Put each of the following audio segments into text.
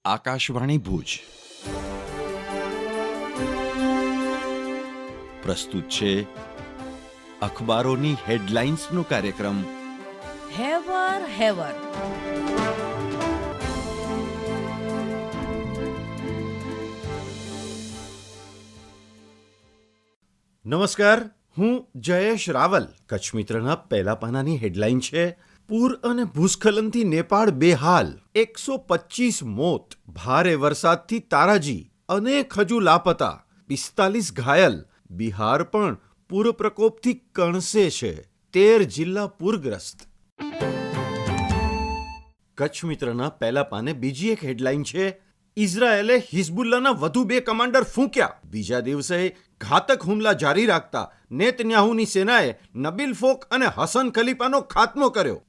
આકાશવાણી ભુજ પ્રસ્તુત છે અખબારોની હેડલાઇન્સનો કાર્યક્રમ હેવર હેવર. નમસ્કાર, હું જયેશ રાવલ. કચ્છ મિત્રના પહેલા પાનાની હેડલાઇન છે: પૂર અને ભૂસ્ખલનથી નેપાળ બેહાલ, 125 મોત. ભારે વરસાદથી તારાજી, અનેક હજુ લાપતા, 45 ઘાયલ. બિહાર પણ પૂર પ્રકોપથી કણસે છે, 13 જિલ્લા પૂરગ્રસ્ત. કચ્છ મિત્રના પહેલા પાને બીજી એક હેડલાઇન છે: ઇઝરાયેલે હિઝબુલ્લાના વધુ 2 કમાન્ડર ફૂંક્યા. બીજા દિવસે ઘાતક હુમલા જારી રાખતા નેતન્યાહુની સેનાએ નબીલ ફોક અને હસન ખલીફાનો ખાત્મો કર્યો.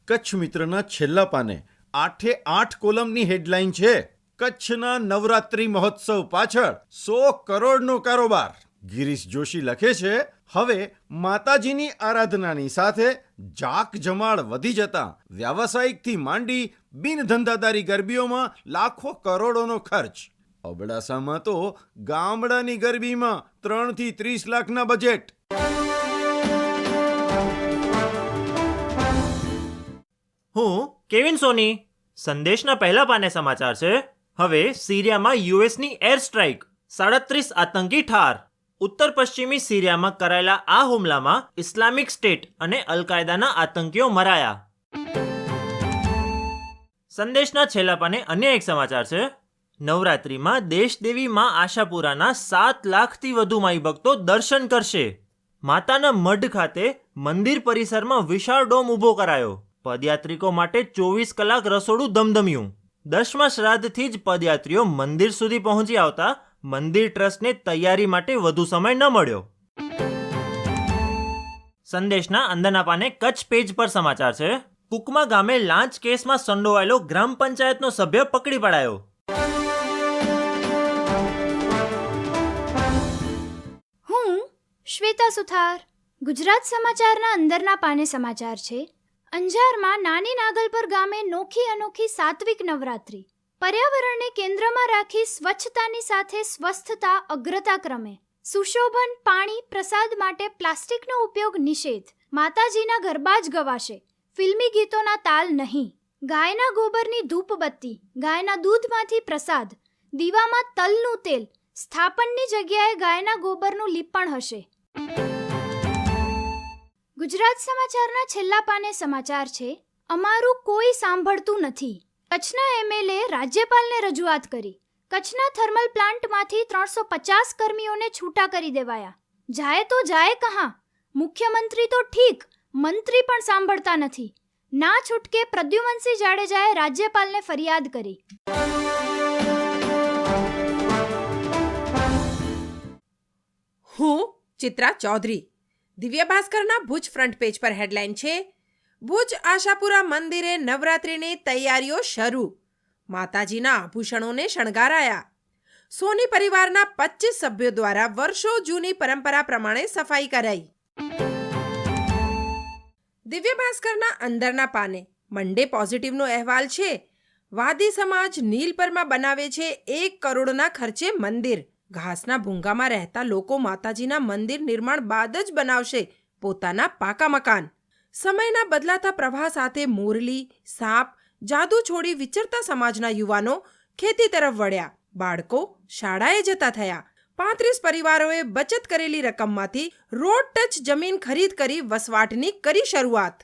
કચ્છ મિત્રના છેલ્લા પાને 8 કોલમની હેડલાઇન છે: કચ્છના નવરાત્રી મહોત્સવ પાછળ 100 કરોડનો કારોબાર. ગિરીશ જોશી લખે છે, હવે માતાજીની આરાધનાની સાથે જાક જમાળ વધી જતા વ્યાવસાયિકથી માંડી બિનધંધાદારી ગરબીઓમાં લાખો કરોડોનો ખર્ચ. અબડાસામાં તો ગામડાની ગરબીમાં 3 થી 30 લાખના બજેટ. હું કેવિન સોની. સંદેશના પહેલા પાને સમાચાર છે: હવે સિરિયામાં યુએસની એર સ્ટ્રાઇક, 37 આતંકી ઠાર. ઉત્તર પશ્ચિમી સિરિયામાં કરાયેલા આ હુમલામાં ઇસ્લામિક સ્ટેટ અને અલ-કાયદાના આતંકીઓ મરાયા. સંદેશના છેલ્લા પાને અન્ય એક સમાચાર છે: નવરાત્રિમાં દેશદેવી માં આશાપુરાના 7 લાખથી વધુ માઈ ભક્તો દર્શન કરશે. માતાના મઢ ખાતે મંદિર પરિસરમાં વિશાળ ડોમ ઊભો કરાયો. પદયાત્રિકો માટે 24 કલાક રસોડું ધમધમ્યું. 10મા શ્રાદ્ધથી જ પદયાત્રીઓ મંદિર સુધી પહોંચી આવતા મંદિર ટ્રસ્ટને તૈયારી માટે વધુ સમય ન મળ્યો. સંદેશના અંદરના પાને કચ્છ પેજ પર સમાચાર છે: કુકમા ગામે લાંચ કેસમાં સંડોવાયેલો ગ્રામ પંચાયતનો સભ્ય પકડી પડાયો. હું શ્વેતા સુથાર. ગુજરાત સમાચારના અંદરના પાને સમાચાર છે: અંજારમાં નાની નાગલપર ગામે નોખી અનોખી સાત્વિક નવરાત્રી. પર્યાવરણને કેન્દ્રમાં રાખી સ્વચ્છતાની સાથે સ્વસ્થતા અગ્રતા ક્રમે. સુશોભન પાણી પ્રસાદ માટે પ્લાસ્ટિકનો ઉપયોગ નિષેધ. માતાજીના ગરબા જ ગવાશે, ફિલ્મી ગીતોના તાલ નહીં. ગાયના ગોબરની ધૂપબત્તી, ગાયના દૂધમાંથી પ્રસાદ, દીવામાં તલનું તેલ. સ્થાપનની જગ્યાએ ગાયના ગોબરનું લીપણ હશે. ગુજરાત સમાચારના છેલ્લા પાને સમાચાર છે: અમારું કોઈ સાંભળતું નથી. કચ્છના એમએલએ રાજ્યપાલને રજૂઆત કરી. કચ્છના થર્મલ પ્લાન્ટમાંથી 350 કર્મીઓને છૂટા કરી દેવાયા. જાય તો જાય કહાં? મુખ્યમંત્રી તો ઠીક, મંત્રી પણ સાંભળતા નથી. ના છૂટકે પ્રદ્યુમનસિંહ જાડેજાએ રાજ્યપાલને ફરિયાદ કરી. હું ચિત્રા ચૌધરી. દિવ્ય ભાસ્કરના ભુજ ફ્રન્ટ પેજ પર હેડલાઇન છે: ભુજ આશાપુરા મંદિરે નવરાત્રિની તૈયારીઓ શરૂ. માતાજીના આભૂષણોને શણગારાયા. સોની પરિવારના 25 સભ્યો દ્વારા વર્ષો જૂની પરંપરા પ્રમાણે સફાઈ કરાઈ. દિવ્ય ભાસ્કરના અંદરના પાને મંડે પોઝિટિવનો અહેવાલ છે: વાદી સમાજ નીલપરમાં બનાવે છે 1 કરોડના ખર્ચે મંદિર. ઘાસના ભૂંગામાં રહેતા લોકો માતાજીના મંદિર નિર્માણ બાદ જ બનાવશે પોતાના પાકા મકાન. સમયના બદલાતા પ્રવાહ સાથે મોરલી, સાપ, જાદુ છોડી વિચરતા સમાજના યુવાનો ખેતી તરફ વળ્યા. બાળકો શાળાએ જતા થયા. 35 પરિવારોએ બચત કરેલી રકમમાંથી રોડ ટચ જમીન ખરીદ કરી વસવાટની કરી શરૂઆત.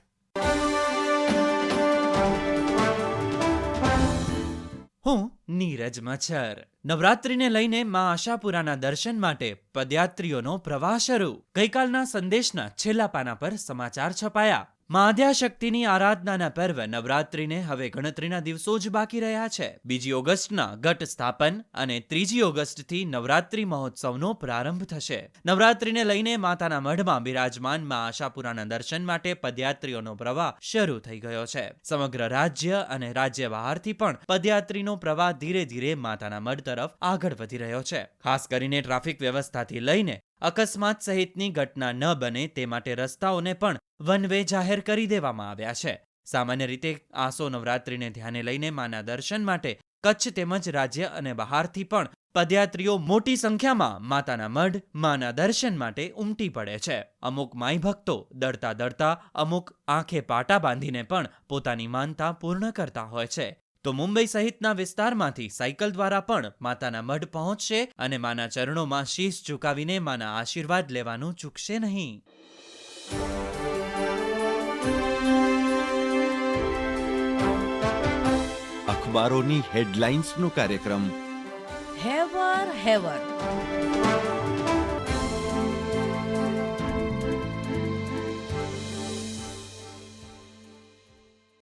હું નીરજ મચ્છર. નવરાત્રિને લઈને માં આશાપુરાના દર્શન માટે પદયાત્રીઓનો પ્રવાહ શરૂ. ગઈકાલના સંદેશના છેલ્લા પાના પર સમાચાર છપાયા. માં આદ્યાશક્તિની આરાધનાના પર્વ નવરાત્રિને હવે ગણતરીના દિવસો જ બાકી રહ્યા છે. 2 ઓગસ્ટના ઘટ સ્થાપન અને 3 ઓગસ્ટથી નવરાત્રિ મહોત્સવનો પ્રારંભ થશે. નવરાત્રિને લઈને માતાના મઢમાં બિરાજમાન માં આશાપુરાના દર્શન માટે પદયાત્રીઓનો પ્રવાહ શરૂ થઈ ગયો છે. સમગ્ર રાજ્ય અને રાજ્ય બહારથી પણ પદયાત્રીનો પ્રવાહ ધીરે ધીરે માતાના મઢ તરફ આગળ વધી રહ્યો છે. ખાસ કરીને ટ્રાફિક વ્યવસ્થાથી લઈને અકસ્માત સહિતની ઘટના ન બને તે માટે રસ્તાઓને પણ વન વે જાહેર કરી દેવામાં આવ્યા છે. સામાન્ય રીતે આસો નવરાત્રિને ધ્યાને લઈને માના દર્શન માટે કચ્છ તેમજ રાજ્ય અને બહારથી પણ પદયાત્રીઓ મોટી સંખ્યામાં માતાના મઢ માના દર્શન માટે ઉમટી પડે છે. અમુક માઈ ભક્તો દડતા દડતા, અમુક આંખે પાટા બાંધીને પણ પોતાની માનતા પૂર્ણ કરતા હોય છે. તો મુંબઈ સહિતના વિસ્તારમાંથી સાયકલ દ્વારા પણ માતાના મઢ પહોંચશે અને માના ચરણોમાં શીશ ઝુકાવીને માના આશીર્વાદ લેવાનું ચૂકશે નહીં. અખબારોની હેડલાઇન્સનો કાર્યક્રમ હેવર હેવર